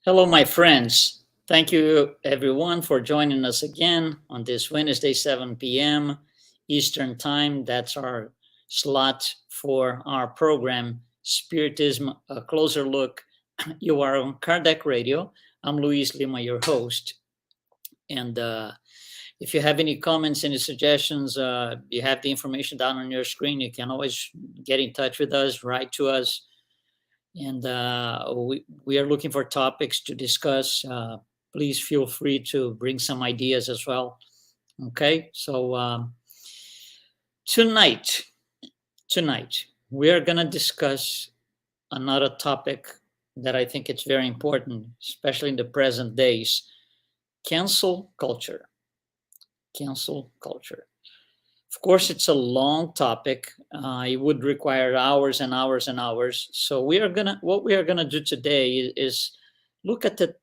Hello, my friends. Thank you, everyone, for joining us again on this Wednesday, 7 p.m. Eastern Time. That's our slot for our program, Spiritism, a closer look. You are on Kardec Radio. I'm Luiz Lima, your host. And if you have any comments, any suggestions, you have the information down on your screen. You can always get in touch with us, write to us, and we are looking for topics to discuss. Please feel free to bring some ideas as well. Okay, so tonight, tonight we are gonna discuss another topic that I think it's very important, especially in the present days: cancel culture. Cancel culture. Of course, it's a long topic. It would require hours and hours and hours. So what we are gonna do today is look at the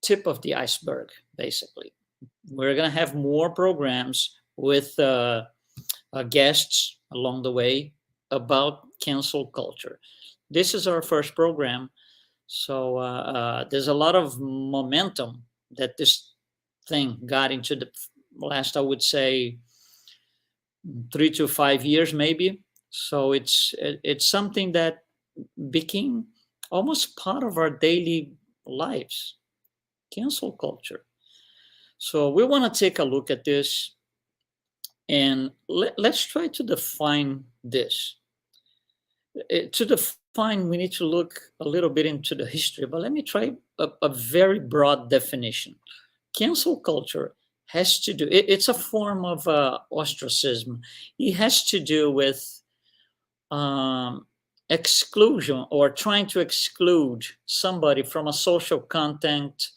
tip of the iceberg. Basically, we're gonna have more programs with guests along the way about cancel culture. This is our first program, so there's a lot of momentum that this thing got into the last, I would say, 3 to 5 years maybe. So it's something that became almost part of our daily lives. Cancel culture. So we want to take a look at this, and let's try to define this. To define, we need to look a little bit into the history, but let me try a very broad definition. Cancel culture has to do, it's a form of ostracism. It has to do with um, exclusion, or trying to exclude somebody from a social content,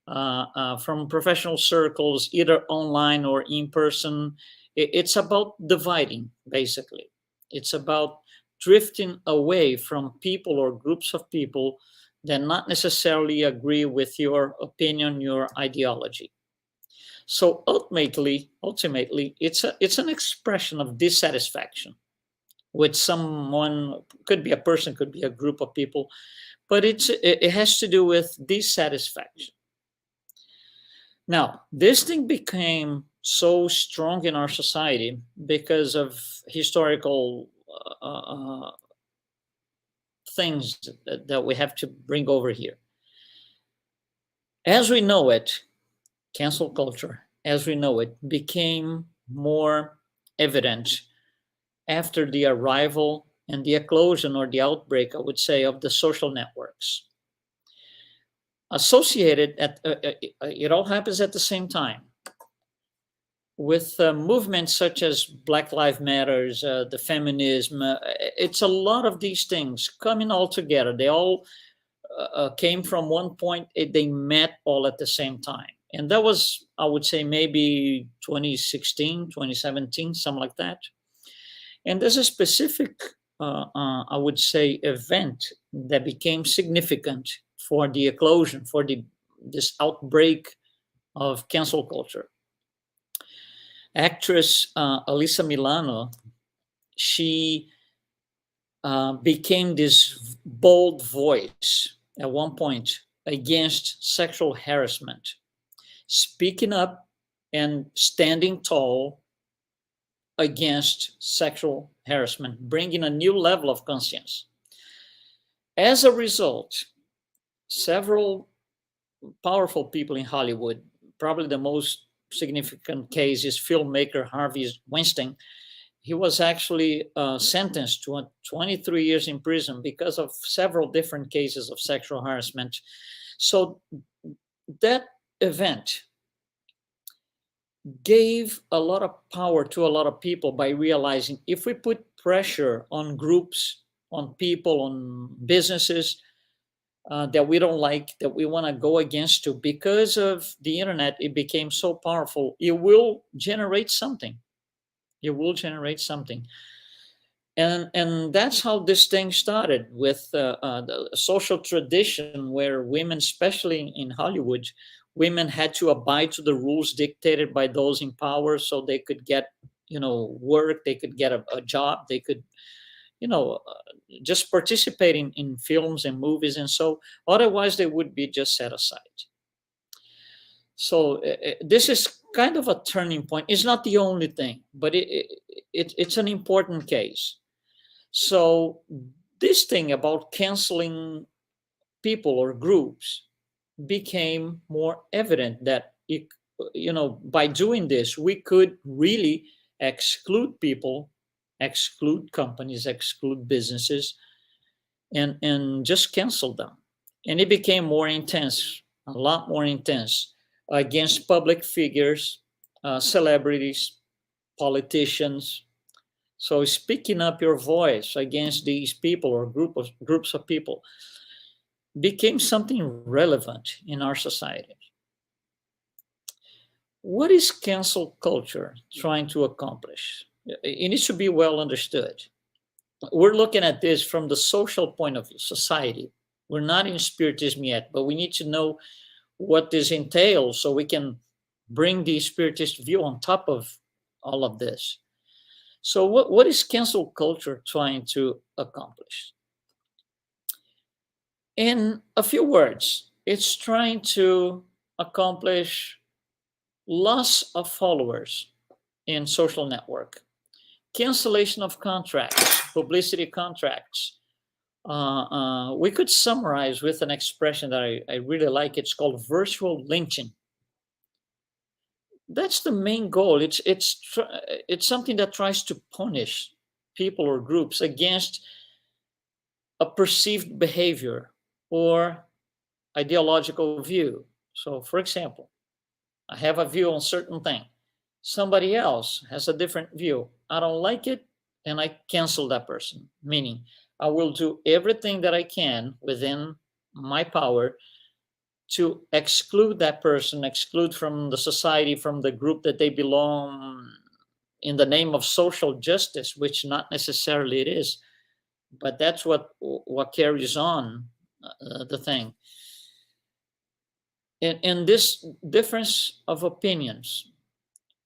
from professional circles, either online or in person. It's about dividing, basically. It's about drifting away from people or groups of people that not necessarily agree with your opinion, your ideology. So ultimately, it's an expression of dissatisfaction with someone. Could be a person, could be a group of people, but it has to do with dissatisfaction. Now, this thing became so strong in our society because of historical things that we have to bring over here. As we know it, cancel culture, as we know it, became more evident after the arrival and the eclosion, or the outbreak, I would say, of the social networks. Associated it all happens at the same time with movements such as Black Lives Matters, the feminism. It's a lot of these things coming all together. They all came from one point. They met all at the same time, and that was, I would say, maybe 2016, 2017, something like that. And there's a specific, I would say, event that became significant for the eclosion, for this outbreak of cancel culture. Actress Alyssa Milano, she became this bold voice at one point against sexual harassment, speaking up and standing tall against sexual harassment, bringing a new level of conscience. As a result, several powerful people in Hollywood, probably the most significant case is filmmaker Harvey Weinstein. He was actually sentenced to 23 years in prison because of several different cases of sexual harassment. So that event gave a lot of power to a lot of people by realizing, if we put pressure on groups, on people, on businesses that we don't like, that we want to go against, to, because of the internet, it became so powerful. It will generate something. It will generate something. And that's how this thing started, with the social tradition where women, especially in Hollywood, women had to abide to the rules dictated by those in power, so they could get, work, they could get a job, they could, you know, just participating in films and movies, and so otherwise they would be just set aside. So this is kind of a turning point. It's not the only thing, but it's an important case. So this thing about canceling people or groups became more evident that by doing this we could really exclude people, exclude companies, exclude businesses, and just cancel them. And it became more intense, a lot more intense, against public figures, celebrities, politicians. So speaking up your voice against these people or groups of people became something relevant in our society. What is cancel culture trying to accomplish? It needs to be well understood. We're looking at this from the social point of view, society. We're not in Spiritism yet, but we need to know what this entails so we can bring the Spiritist view on top of all of this. So, what is cancel culture trying to accomplish? In a few words, it's trying to accomplish loss of followers in social network, cancellation of contracts, publicity contracts. We could summarize with an expression that I really like. It's called virtual lynching. That's the main goal. It's something that tries to punish people or groups against a perceived behavior or ideological view. So, for example, I have a view on certain thing. Somebody else has a different view. I don't like it, and I cancel that person. Meaning, I will do everything that I can within my power to exclude that person, exclude from the society, from the group that they belong, in the name of social justice, which not necessarily it is, but that's what carries on the thing. And this difference of opinions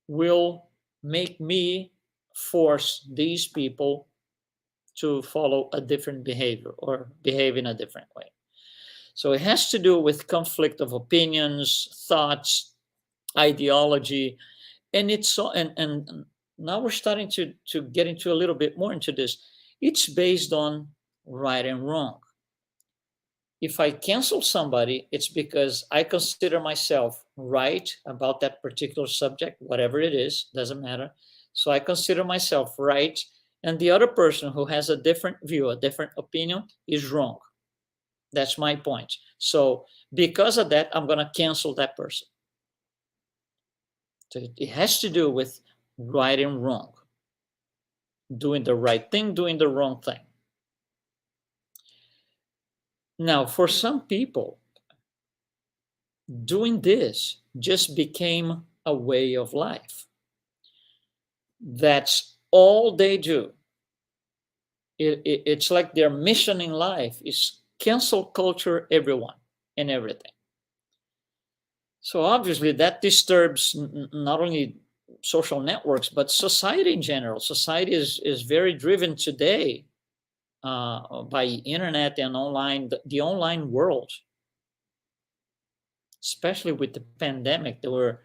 will make me force these people to follow a different behavior or behave in a different way. So it has to do with conflict of opinions, thoughts, ideology, and it's so. And now we're starting to get into a little bit more into this. It's based on right and wrong. If I cancel somebody, it's because I consider myself right about that particular subject, whatever it is, doesn't matter. So I consider myself right, and the other person who has a different view, a different opinion, is wrong. That's my point. So because of that, I'm going to cancel that person. So it has to do with right and wrong, doing the right thing, doing the wrong thing. Now, for some people, doing this just became a way of life. That's all they do. It's like their mission in life is cancel culture everyone and everything. So obviously that disturbs not only social networks, but society in general. Society is very driven today by internet and online, the online world. Especially with the pandemic, there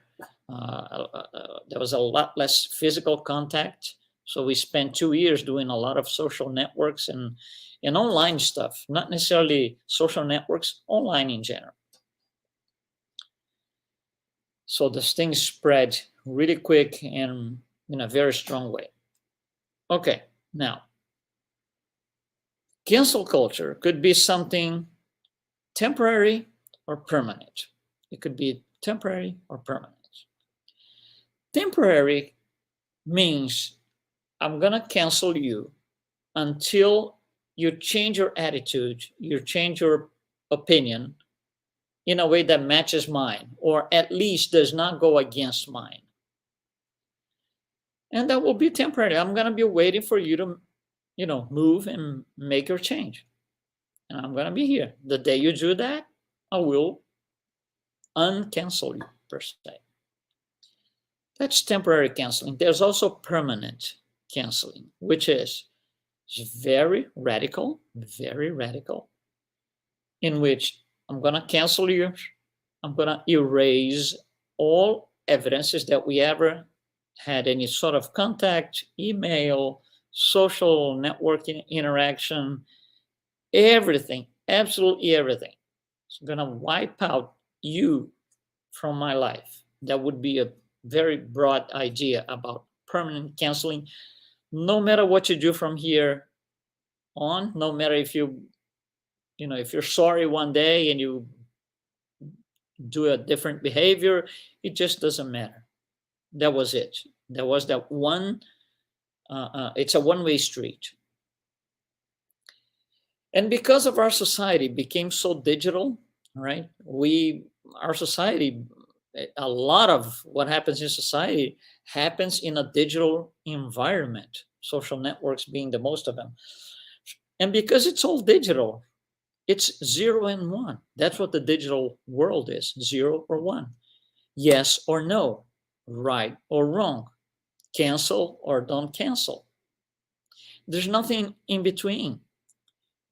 was a lot less physical contact. So we spent 2 years doing a lot of social networks and online stuff, not necessarily social networks, online in general. So this thing spread really quick and in a very strong way. Okay, now, cancel culture could be something temporary or permanent. It could be temporary or permanent. Temporary means I'm going to cancel you until you change your attitude, you change your opinion in a way that matches mine, or at least does not go against mine. And that will be temporary. I'm going to be waiting for you to, move and make your change. And I'm going to be here. The day you do that, I will uncancel you, per se. That's temporary canceling. There's also permanent canceling, which is It's very radical, in which I'm going to cancel you. I'm going to erase all evidences that we ever had any sort of contact, email, social networking interaction, everything, absolutely everything. It's going to wipe out you from my life. That would be a very broad idea about permanent canceling. No matter what you do from here on, no matter if if you're sorry one day and you do a different behavior, it just doesn't matter. That was it. There was that one. It's a one-way street. And because of our society became so digital, right? Our society, a lot of what happens in society happens in a digital environment, social networks being the most of them. And because it's all digital, it's 0 and 1. That's what the digital world is, 0 or 1. Yes or no, right or wrong, cancel or don't cancel. There's nothing in between.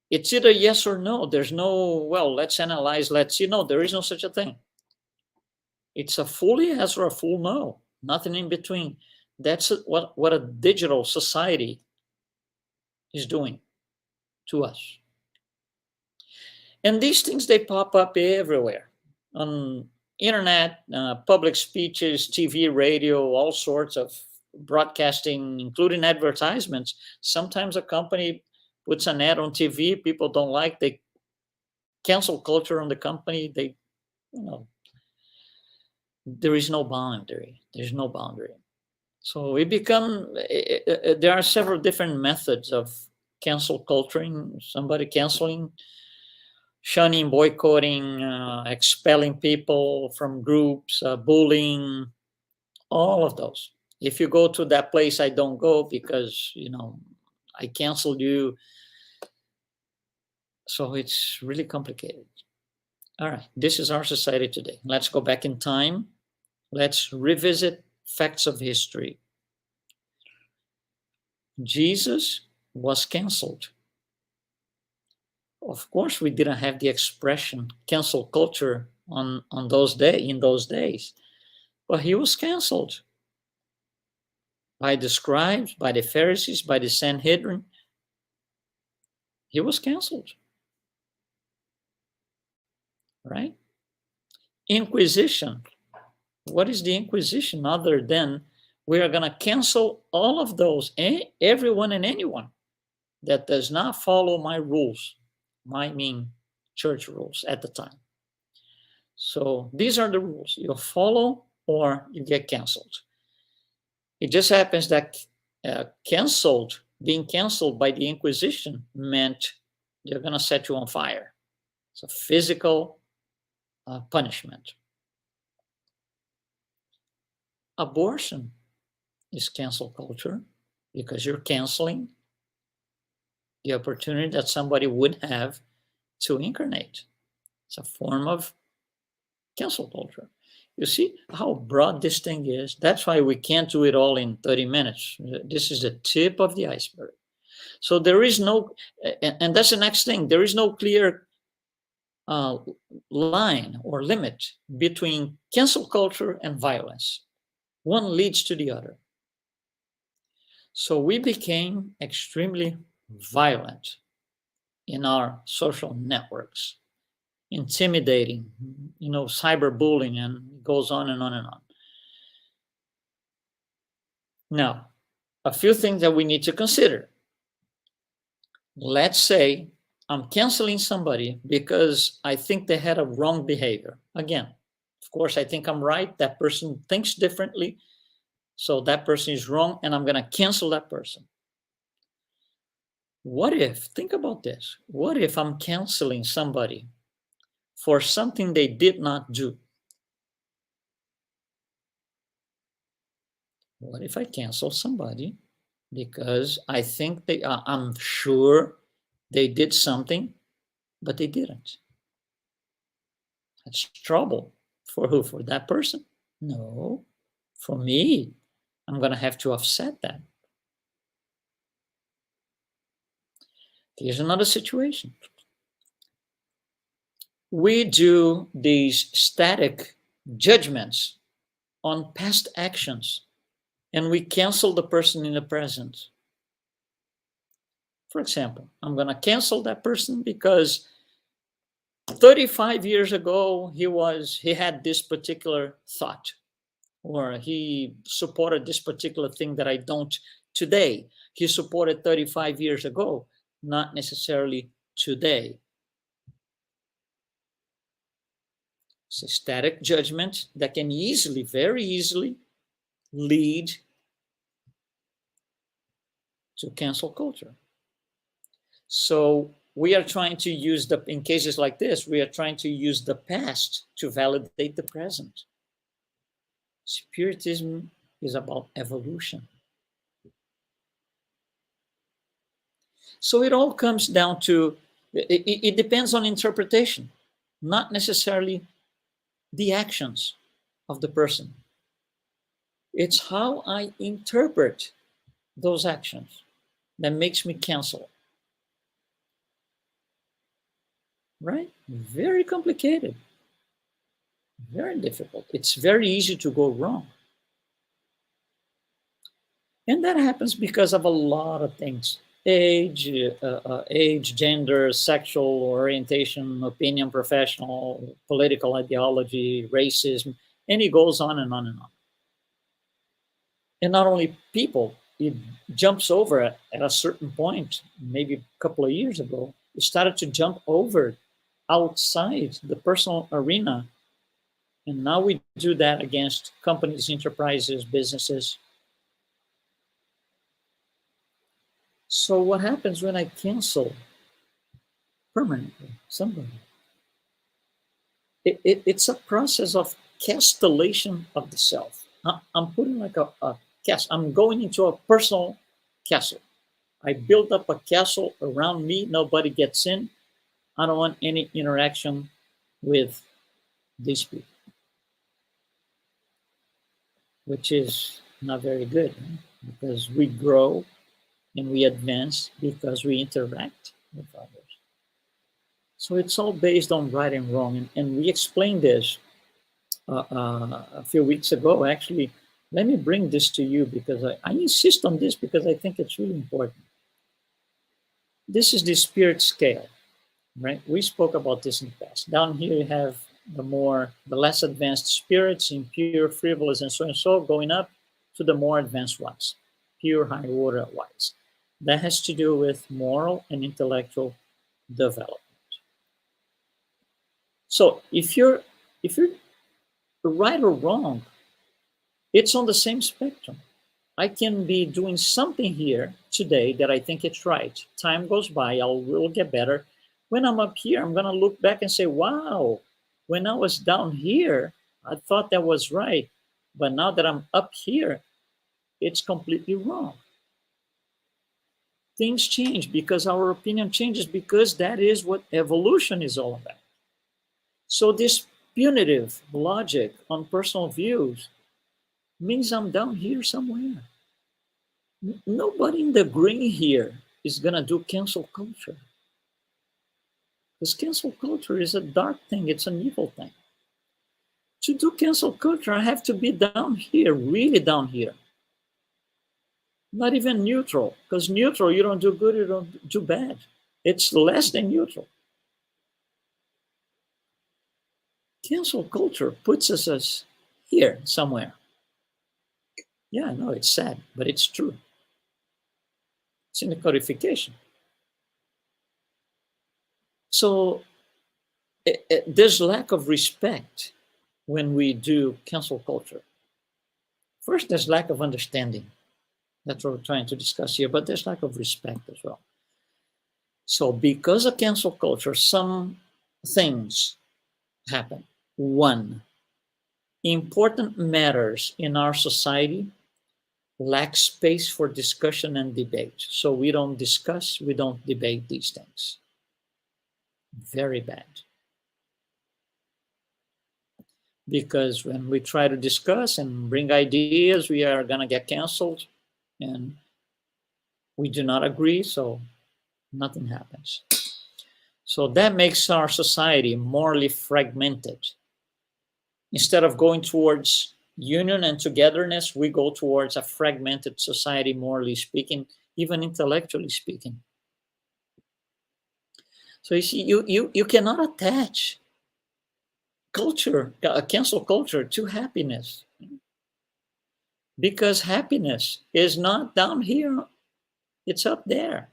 It's either yes or no. There's no, well, let's analyze, let's see. No, there is no such a thing. It's a full yes or a full no, nothing in between. That's what a digital society is doing to us. And these things, they pop up everywhere on internet, public speeches, TV, radio, all sorts of broadcasting, including advertisements. Sometimes a company puts an ad on TV, people don't like, they cancel culture on the company. They, you know, there is no boundary. There's no boundary. So we become, there are several different methods of cancel culturing, somebody canceling, shunning, boycotting, expelling people from groups, bullying, all of those. If you go to that place, I don't go because, I canceled you. So it's really complicated. All right, this is our society today. Let's go back in time. Let's revisit facts of history. Jesus was canceled. Of course, we didn't have the expression cancel culture in those days, but he was canceled by the scribes, by the Pharisees, by the Sanhedrin. He was canceled, right? Inquisition. What is the Inquisition other than we are going to cancel all of those, everyone and anyone that does not follow my rules, church rules at the time. So these are the rules. You follow or you get canceled. It just happens that being canceled by the Inquisition meant they're going to set you on fire. It's a physical punishment. Abortion is cancel culture because you're canceling the opportunity that somebody would have to incarnate. It's a form of cancel culture. You see how broad this thing is? That's why we can't do it all in 30 minutes. This is the tip of the iceberg. So there is no, and that's the next thing, there is no clear line or limit between cancel culture and violence. One leads to the other. So we became extremely violent in our social networks, intimidating, cyberbullying, and it goes on and on and on. Now, a few things that we need to consider. Let's say I'm canceling somebody because I think they had a wrong behavior. Again, of course, I think I'm right. That person thinks differently. So that person is wrong, and I'm going to cancel that person. Think about this. What if I'm canceling somebody for something they did not do? What if I cancel somebody because I think I'm sure they did something, but they didn't? That's trouble. For who? For that person? No, for me. I'm going to have to offset that. Here's another situation. We do these static judgments on past actions and we cancel the person in the present. For example, I'm going to cancel that person because 35 years ago he had this particular thought, or he supported this particular thing that I don't today. He supported 35 years ago, not necessarily today. It's a static judgment that can easily, very easily, lead to cancel culture. So we are trying to use in cases like this, we are trying to use the past to validate the present. Spiritism is about evolution. So it all comes down to, it depends on interpretation, not necessarily the actions of the person. It's how I interpret those actions that makes me cancel. Right? Very complicated, very difficult. It's very easy to go wrong. And that happens because of a lot of things. Age, gender, sexual orientation, opinion, professional, political ideology, racism, and it goes on and on and on. And not only people, it jumps over at a certain point, maybe a couple of years ago, it started to jump over outside the personal arena. And now we do that against companies, enterprises, businesses. So what happens when I cancel permanently somebody? It's a process of castellation of the self. I'm putting like a castle. I'm going into a personal castle. I build up a castle around me. Nobody gets in. I don't want any interaction with these people, which is not very good, because we grow and we advance because we interact with others. So it's all based on right and wrong. And we explained this a few weeks ago. Actually, let me bring this to you because I insist on this because I think it's really important. This is the spirit scale, right? We spoke about this in the past. Down here you have the less advanced spirits, impure, frivolous, and so, going up to the more advanced ones, pure, high order ones. That has to do with moral and intellectual development. So if you're right or wrong, it's on the same spectrum. I can be doing something here today that I think it's right. Time goes by, will get better. When I'm up here, I'm going to look back and say, wow, when I was down here, I thought that was right. But now that I'm up here, it's completely wrong. Things change because our opinion changes, because that is what evolution is all about. So this punitive logic on personal views means I'm down here somewhere. Nobody in the green here is going to do cancel culture. Because cancel culture is a dark thing. It's an evil thing. To do cancel culture, I have to be down here, really down here. Not even neutral, because neutral, you don't do good, you don't do bad. It's less than neutral. Cancel culture puts us as here somewhere. Yeah, I know it's sad, but it's true. It's in the codification. So there's lack of respect when we do cancel culture. First, there's lack of understanding. That's what we're trying to discuss here, but there's lack of respect as well. So because of cancel culture, some things happen. One, important matters in our society lack space for discussion and debate. So we don't discuss, we don't debate these things. Very bad. Because when we try to discuss and bring ideas, we are going to get canceled, and we do not agree. So Nothing happens. So that makes our society morally fragmented. Instead of going towards union and togetherness, we go towards a fragmented society, morally speaking, even intellectually speaking. So you see, you cannot attach culture, cancel culture, to happiness, because happiness is not down here, it's up there.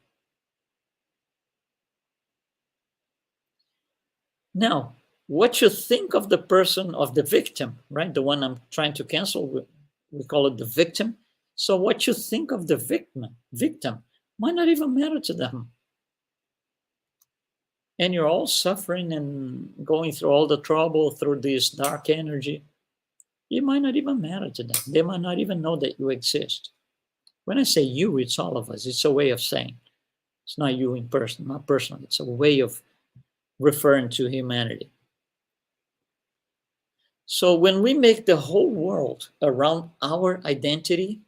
Now, what you think of the person, of the victim, right? The one I'm trying to cancel, we call it the victim. So what you think of the victim might not even matter to them. And you're all suffering and going through all the trouble through this dark energy. It might not even matter to them. They might not even know that you exist. When I say you, it's all of us. It's a way of saying. It's not you in person, not personal. It's a way of referring to humanity. So when we make the whole world around our identity,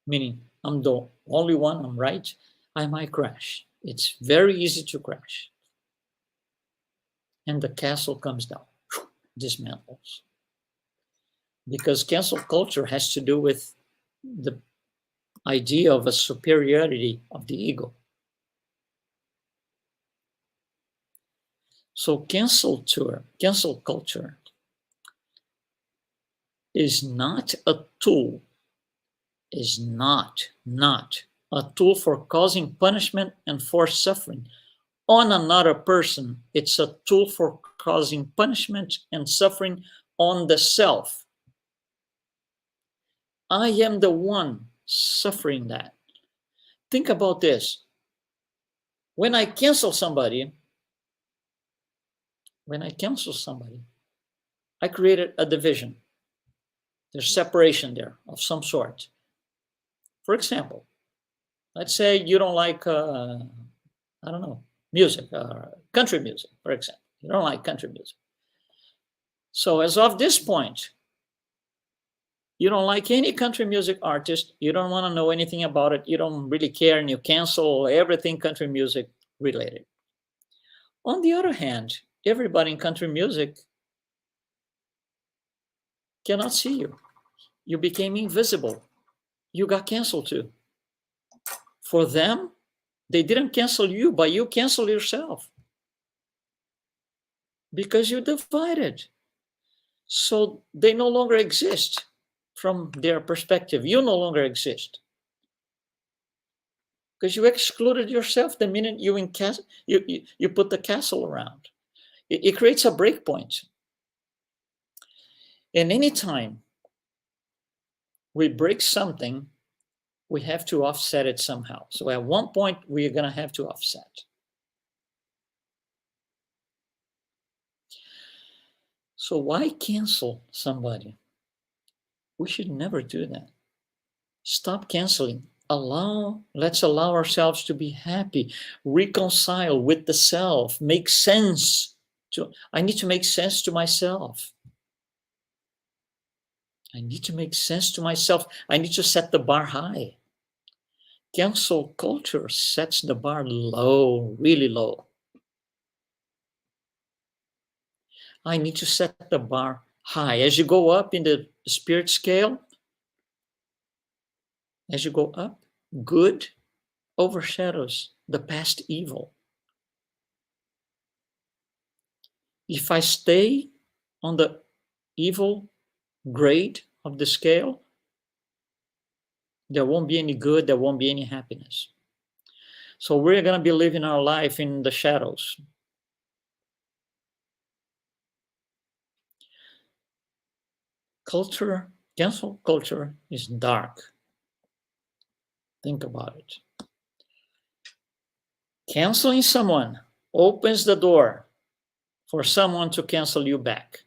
meaning I'm the only one, I'm right, I might crash. It's very easy to crash. And the castle comes down, dismantles. Because cancel culture has to do with the idea of a superiority of the ego. So cancel culture is not a tool, is not a tool for causing punishment and for suffering on another person. It's a tool for causing punishment and suffering on the self. I am the one suffering that. Think about this. When I cancel somebody, I created a division. There's separation there of some sort. For example, let's say you don't like, I don't know, music, country music, for example. You don't like country music. So as of this point, you don't like any country music artist. You don't want to know anything about it. You don't really care, and you cancel everything country music related. On the other hand, everybody in country music cannot see you. You became invisible. You got canceled too. For them, they didn't cancel you, but you cancel yourself because you divided. So they no longer exist from their perspective. You no longer exist because you excluded yourself the minute you put the castle around. It creates a break point. And anytime we break something, we have to offset it somehow. So at one point, we're going to have to offset. So why cancel somebody? We should never do that. Stop canceling. Let's allow ourselves to be happy, reconcile with the self, make sense. I need to make sense to myself. I need to make sense to myself. I need to set the bar high. Cancel culture sets the bar low, really low. I need to set the bar high. As you go up in the spirit scale, as you go up, good overshadows the past evil. If I stay on the evil grade of the scale, there won't be any good, there won't be any happiness. So we're going to be living our life in the shadows. Cancel culture is dark. Think about it. Canceling someone opens the door for someone to cancel you back.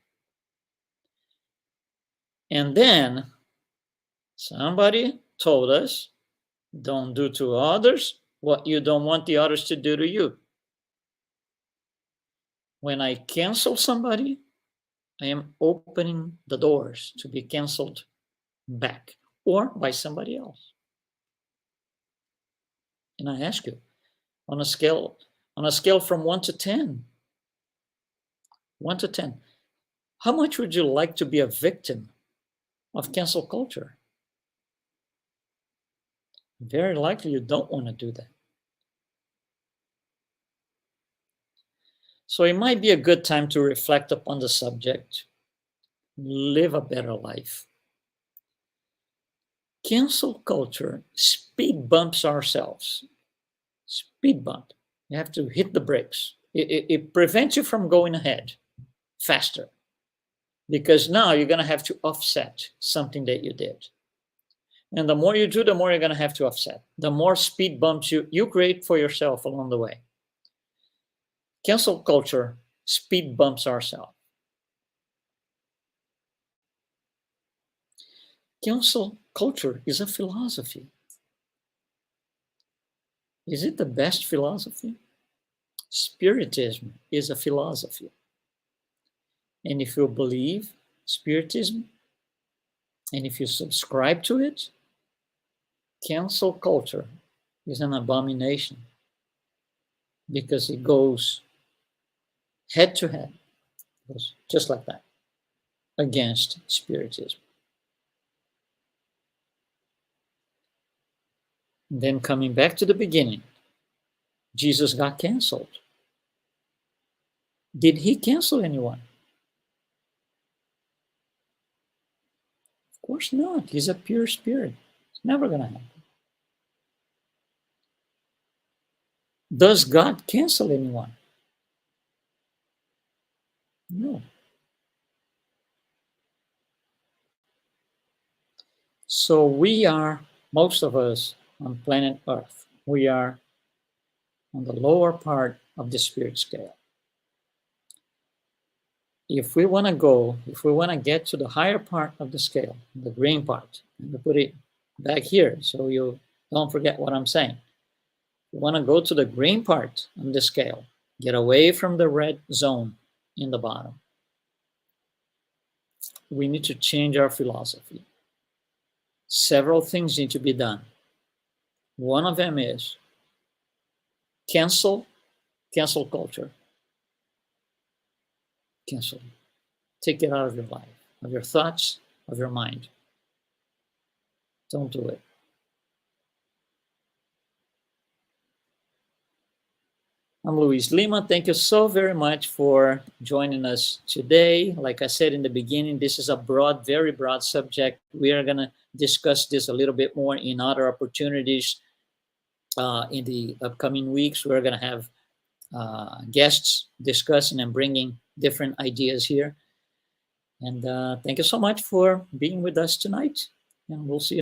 And then somebody told us, don't do to others what you don't want the others to do to you. When I cancel somebody, I am opening the doors to be canceled back or by somebody else. And I ask you, on a scale from 1 to 10. 1 to 10. How much would you like to be a victim of cancel culture? Very likely you don't want to do that. So it might be a good time to reflect upon the subject, live a better life. Cancel culture speed bumps ourselves. Speed bump. You have to hit the brakes. It prevents you from going ahead faster, because now you're going to have to offset something that you did. And the more you do, the more you're going to have to offset. The more speed bumps you create for yourself along the way. Cancel culture speed bumps ourselves. Cancel culture is a philosophy. Is it the best philosophy? Spiritism is a philosophy. And if you believe Spiritism, and if you subscribe to it, cancel culture is an abomination, because it goes head to head, goes just like that, against Spiritism. Then coming back to the beginning, Jesus got canceled. Did he cancel anyone? Of course not. He's a pure spirit. It's never going to happen. Does God cancel anyone? No. So we are, most of us on planet Earth, we are on the lower part of the spirit scale. If we want to get to the higher part of the scale, the green part, and to put it back here so you don't forget what I'm saying. We want to go to the green part of the scale, get away from the red zone in the bottom. We need to change our philosophy. Several things need to be done. One of them is cancel culture. Cancel. Take it out of your life, of your thoughts, of your mind. Don't do it. I'm Luiz Lima. Thank you so very much for joining us today. Like I said in the beginning, this is a broad, very broad subject. We are going to discuss this a little bit more in other opportunities in the upcoming weeks. We're going to have guests discussing and bringing different ideas here. And thank you so much for being with us tonight. And we'll see you.